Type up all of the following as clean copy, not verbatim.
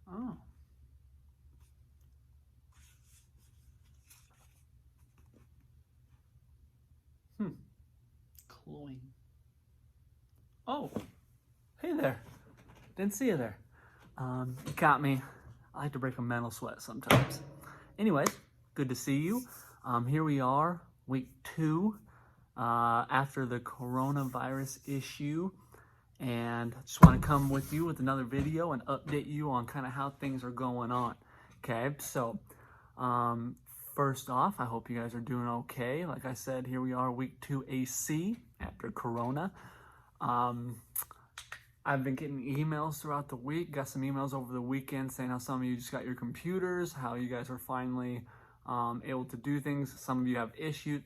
Oh. Cloying. Oh, hey there. Didn't see you there. You got me. I like to break a mental sweat sometimes. Anyways, good to see you. Here we are, week 2, after the coronavirus issue. And I just want to come with you with another video and update you on kind of how things are going on. Okay, so first off, I hope you guys are doing okay. Like I said, here we are, week 2 AC after Corona. I've been getting emails throughout the week, got some emails over the weekend saying how some of you just got your computers, how you guys are finally able to do things. Some of you have issues.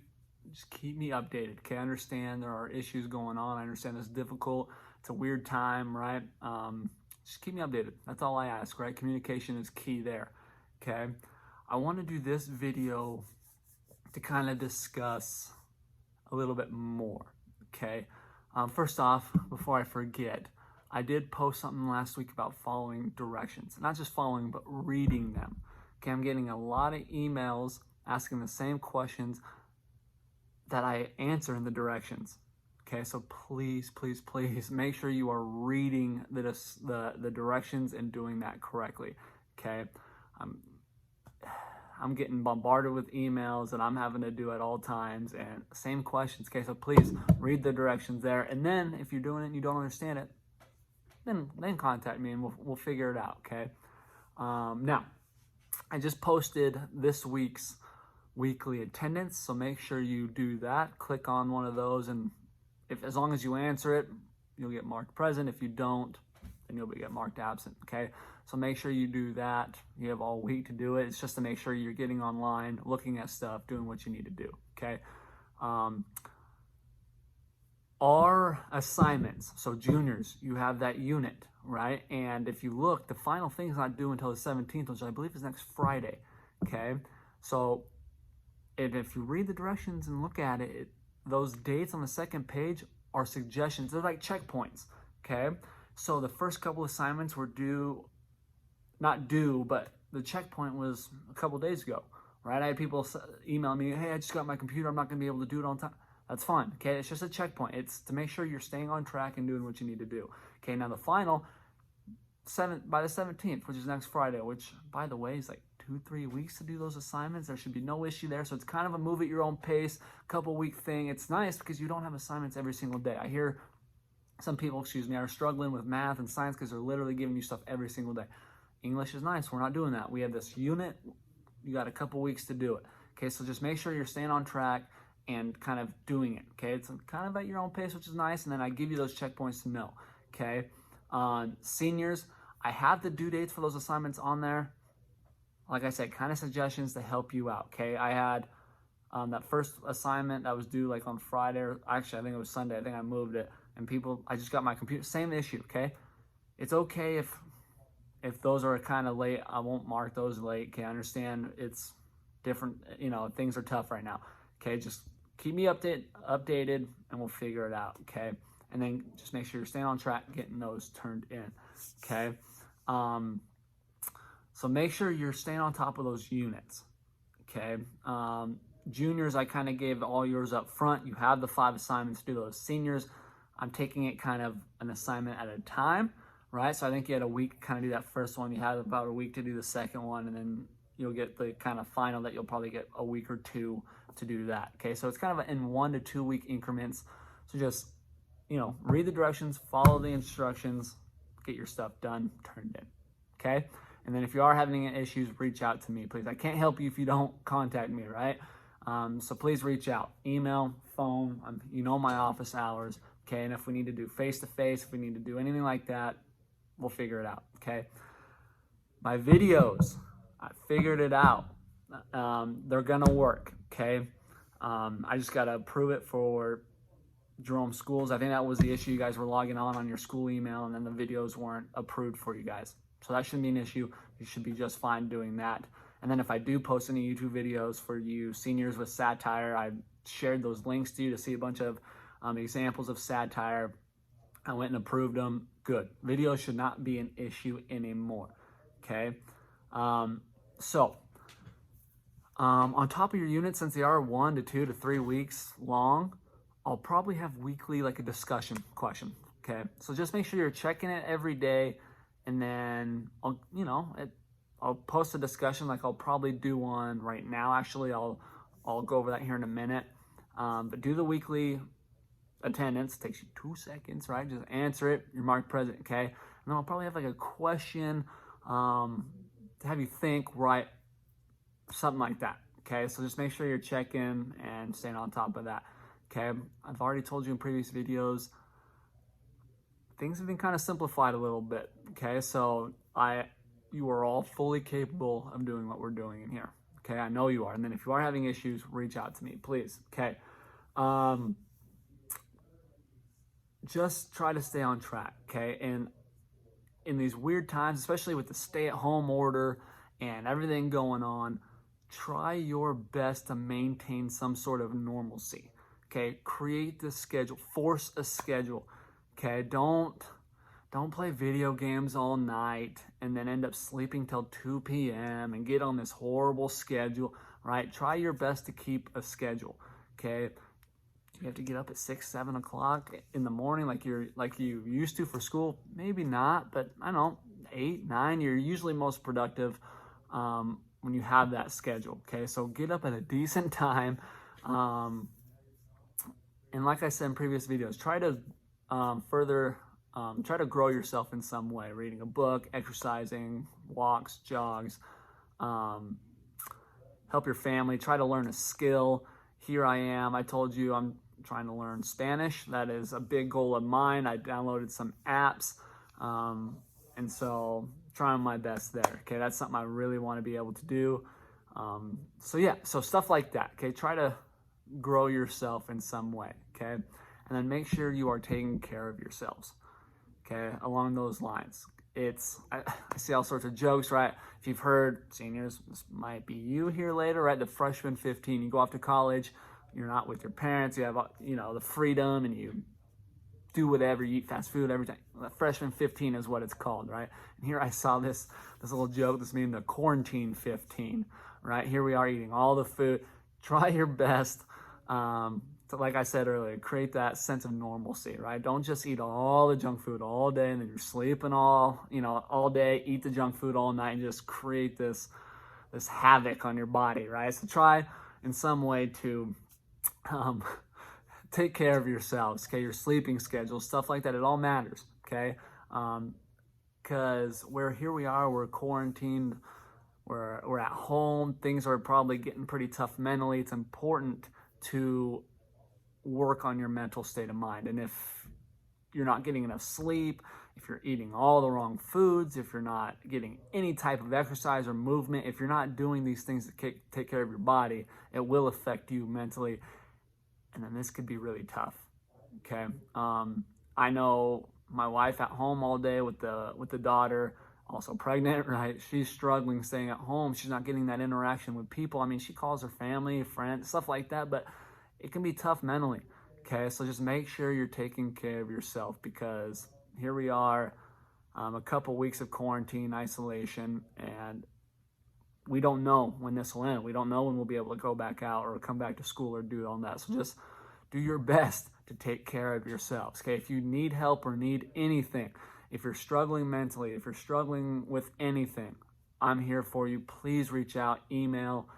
Just keep me updated, okay? I understand there are issues going on. I understand it's difficult. It's a weird time, right? Just keep me updated. That's all I ask, right? Communication is key there, okay? I want to do this video to kind of discuss a little bit more, okay? First off, before I forget, I did post something last week about following directions. Not just following, but reading them. Okay, I'm getting a lot of emails asking the same questions that I answer in the directions. Okay, so please, please, please make sure you are reading the directions and doing that correctly. Okay, I'm getting bombarded with emails and I'm having to do at all times and same questions. Okay, so please read the directions there. And then if you're doing it and you don't understand it, then contact me and we'll figure it out. Okay. Now, I just posted this week's weekly attendance, so make sure you do that. Click on one of those, and as long as you answer it, you'll get marked present. If you don't, then you'll get marked absent. Okay, so make sure you do that. You have all week to do it. It's just to make sure you're getting online, looking at stuff, doing what you need to do. Okay. Our assignments, so juniors, you have that unit, right? And if you look, the final thing is not due until the 17th, which I believe is next Friday. Okay, so if you read the directions and look at it, those dates on the second page are suggestions. They're like checkpoints, okay? So the first couple assignments were due, not due, but the checkpoint was a couple days ago, right? I had people email me, hey, I just got my computer, I'm not gonna be able to do it on time. That's fine, okay? It's just a checkpoint. It's to make sure you're staying on track and doing what you need to do. Okay, now the final, by the 17th, which is next Friday, which, by the way, is like 2-3 weeks to do those assignments. There should be no issue there. So it's kind of a move at your own pace, couple week thing. It's nice because you don't have assignments every single day. I hear some people, are struggling with math and science because they're literally giving you stuff every single day. English is nice. We're not doing that. We have this unit. You got a couple weeks to do it. Okay, so just make sure you're staying on track and kind of doing it. Okay, it's kind of at your own pace, which is nice. And then I give you those checkpoints to know. Okay, seniors, I have the due dates for those assignments on there. Like I said, kind of suggestions to help you out, okay? I had that first assignment that was due like on Friday, or actually I think it was Sunday. I think I moved it. And I just got my computer, same issue, okay? It's okay if those are kind of late. I won't mark those late, okay? I understand it's different, things are tough right now, okay? Just keep me updated and we'll figure it out, okay? And then just make sure you're staying on track, getting those turned in, okay? So make sure you're staying on top of those units, okay? Juniors, I kind of gave all yours up front. You have the 5 assignments to do those. Seniors, I'm taking it kind of an assignment at a time, right? So I think you had a week to kind of do that first one. You had about a week to do the second one, and then you'll get the kind of final that you'll probably get a week or 2 to do that, okay? So it's kind of in 1 to 2 week increments. So just, read the directions, follow the instructions, get your stuff done, turned in, okay? And then if you are having issues, reach out to me, please. I can't help you if you don't contact me, right? So please reach out. Email, phone, my office hours, okay? And if we need to do face-to-face, if we need to do anything like that, we'll figure it out, okay? My videos, I figured it out. They're gonna work, okay? I just gotta approve it for Jerome Schools. I think that was the issue. You guys were logging on your school email and then the videos weren't approved for you guys. So that shouldn't be an issue. You should be just fine doing that. And then if I do post any YouTube videos for you seniors with satire, I shared those links to you to see a bunch of examples of satire. I went and approved them. Good. Videos should not be an issue anymore. okay? On top of your unit, since they are 1 to 2 to 3 weeks long, I'll probably have weekly, like a discussion question, okay? So just make sure you're checking it every day, and then I'll post a discussion, like I'll probably do one right now. Actually, I'll go over that here in a minute. But do the weekly attendance. It takes you 2 seconds, right? Just answer it. You're marked present, okay? And then I'll probably have like a question to have you think, right? Something like that, okay? So just make sure you're checking and staying on top of that, okay? I've already told you in previous videos, things have been kind of simplified a little bit, okay? So you are all fully capable of doing what we're doing in here, okay? I know you are. And then if you are having issues, reach out to me, please, okay? Just try to stay on track, okay? And in these weird times, especially with the stay-at-home order and everything going on, try your best to maintain some sort of normalcy, okay? Create this schedule, force a schedule, okay? Don't play video games all night and then end up sleeping till 2 p.m. and get on this horrible schedule, right? Try your best to keep a schedule, okay? You have to get up at 6, 7 o'clock in the morning like you used to for school. Maybe not, but I don't know, 8, 9, you're usually most productive when you have that schedule, okay? So get up at a decent time. And like I said in previous videos, try to try to grow yourself in some way, reading a book, exercising, walks, jogs, help your family, try to learn a skill. Here I am, I told you I'm trying to learn Spanish. That is a big goal of mine. I downloaded some apps, and so trying my best there, okay? That's something I really want to be able to do. So stuff like that, okay? Try to grow yourself in some way, okay? And then make sure you are taking care of yourselves, okay? Along those lines. I see all sorts of jokes, right? If you've heard, seniors, this might be you here later, right? The freshman 15, you go off to college, you're not with your parents, you have, the freedom, and you do whatever, you eat fast food, everything. The freshman 15 is what it's called, right? And here I saw this little joke, this mean the quarantine 15, right? Here we are eating all the food. Try your best to, like I said earlier, create that sense of normalcy, right? Don't just eat all the junk food all day and then you're sleeping all day, eat the junk food all night and just create this havoc on your body, right? So try in some way to take care of yourselves, okay? Your sleeping schedule, stuff like that, it all matters, okay? Because we are, we're quarantined, we're at home, things are probably getting pretty tough mentally. It's important to work on your mental state of mind. And if you're not getting enough sleep, if you're eating all the wrong foods, if you're not getting any type of exercise or movement, if you're not doing these things to take care of your body, it will affect you mentally. And then this could be really tough, okay? I know my wife at home all day with the daughter, also pregnant, right? She's struggling staying at home. She's not getting that interaction with people. I mean, she calls her family, friends, stuff like that, but it can be tough mentally, okay? So just make sure you're taking care of yourself, because here we are, a couple weeks of quarantine, isolation, and we don't know when this will end. We don't know when we'll be able to go back out or come back to school or do all that. So just do your best to take care of yourselves, okay? If you need help or need anything, if you're struggling mentally, if you're struggling with anything, I'm here for you. Please reach out, email,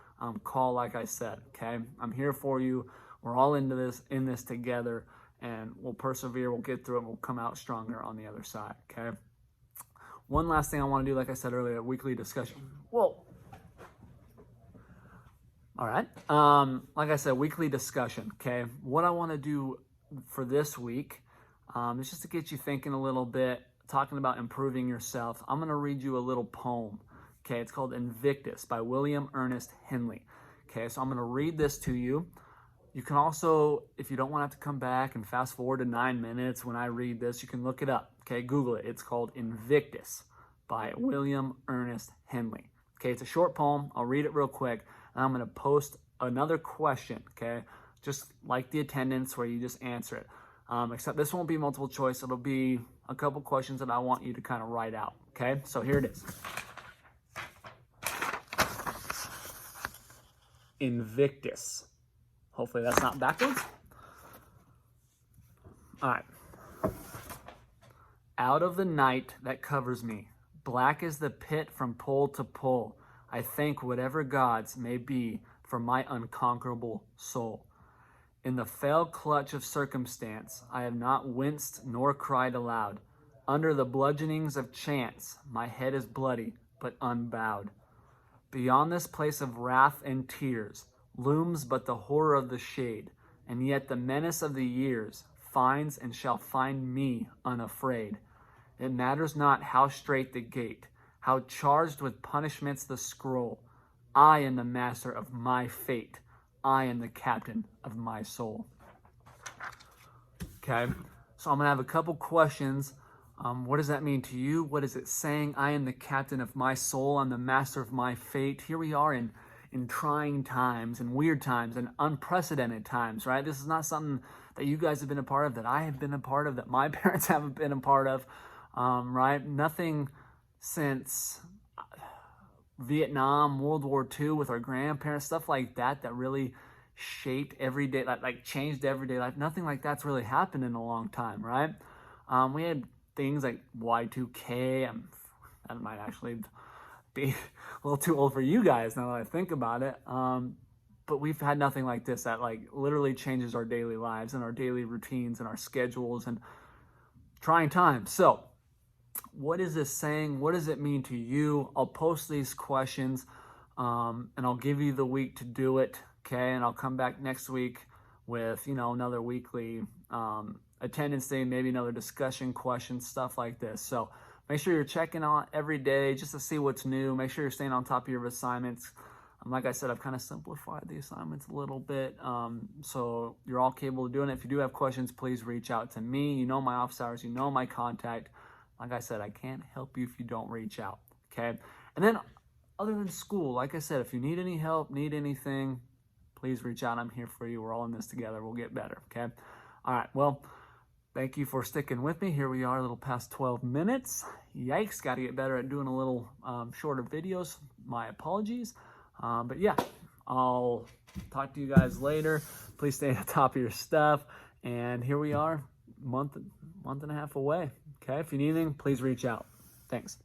call, like I said, okay? I'm here for you. We're all in this together, and we'll persevere, we'll get through it, and we'll come out stronger on the other side, okay? One last thing I want to do, like I said earlier, a weekly discussion. Whoa. All right. Like I said, weekly discussion, okay? What I want to do for this week is just to get you thinking a little bit, talking about improving yourself. I'm going to read you a little poem, okay? It's called Invictus by William Ernest Henley, okay? So I'm going to read this to you. You can also, if you don't want to have to come back and fast forward to 9 minutes when I read this, you can look it up, okay? Google it. It's called Invictus by William Ernest Henley. Okay, it's a short poem. I'll read it real quick, and I'm going to post another question, okay? Just like the attendance where you just answer it. Except this won't be multiple choice. It'll be a couple questions that I want you to kind of write out, okay? So here it is. Invictus. Hopefully that's not backwards. All right. Out of the night that covers me, black is the pit from pole to pole. I thank whatever gods may be for my unconquerable soul. In the fell clutch of circumstance, I have not winced nor cried aloud. Under the bludgeonings of chance, my head is bloody but unbowed. Beyond this place of wrath and tears looms but the horror of the shade, and yet the menace of the years finds and shall find me unafraid. It matters not how strait the gate, how charged with punishments the scroll. I am the master of my fate. I am the captain of my soul. Okay, so I'm going to have a couple questions. What does that mean to you? What is it saying? I am the captain of my soul. I'm the master of my fate. Here we are in trying times and weird times and unprecedented times, right? This is not something that you guys have been a part of, that I have been a part of, that my parents haven't been a part of, right? Nothing since Vietnam, World War II with our grandparents, stuff like that, that really shaped everyday, like changed everyday life. Nothing like that's really happened in a long time, right? We had things like Y2K. That might actually be a little too old for you guys now that I think about it. But we've had nothing like this that like literally changes our daily lives and our daily routines and our schedules and trying times. So what is this saying? What does it mean to you? I'll post these questions and I'll give you the week to do it. Okay. And I'll come back next week with, another weekly attendance day, maybe another discussion question, stuff like this. So make sure you're checking on every day just to see what's new. Make sure you're staying on top of your assignments. Like I said, I've kind of simplified the assignments a little bit, so you're all capable of doing it. If you do have questions, please reach out to me. You know my office hours, you know my contact. Like I said, I can't help you if you don't reach out, okay? And then other than school, like I said, if you need any help, need anything, please reach out. I'm here for you. We're all in this together. We'll get better, okay? All right, well, thank you for sticking with me. Here we are, a little past 12 minutes. Yikes, got to get better at doing a little shorter videos. My apologies. But yeah, I'll talk to you guys later. Please stay on top of your stuff. And here we are, month and a half away. Okay, if you need anything, please reach out. Thanks.